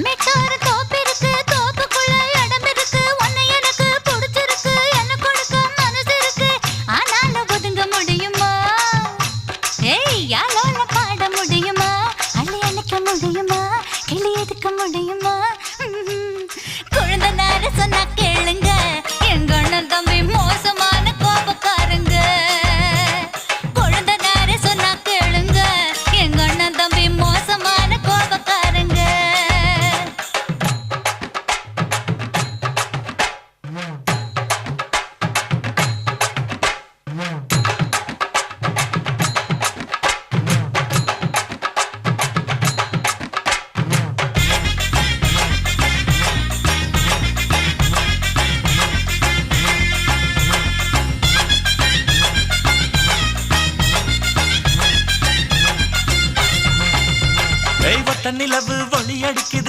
மெட்டோரு தோப்பு இருக்கு, தோப்புக்குள்ள இடம் இருக்கு. உன்னை எனக்கு பிடிச்சிருக்கு, என்ன கொடுக்க மனசு இருக்கு. ஆனாலும் ஒதுங்க முடியுமா? ஏய் யாழோல பாட முடியுமா? அள்ளி அணைக்க முடியுமா? கிளி எதுக்க முடியுமா? குழந்தை நேர சொன்னா கேளுங்க, எங்க அண்ணன் தம்பி மோசமான கோபக்காரங்க. குழந்தை நேர சொன்னா கேளுங்க, எங்க அண்ணன் தம்பி மோசமான கோபக்காரங்க. வட்ட நிலவு ஒளி அடிக்குது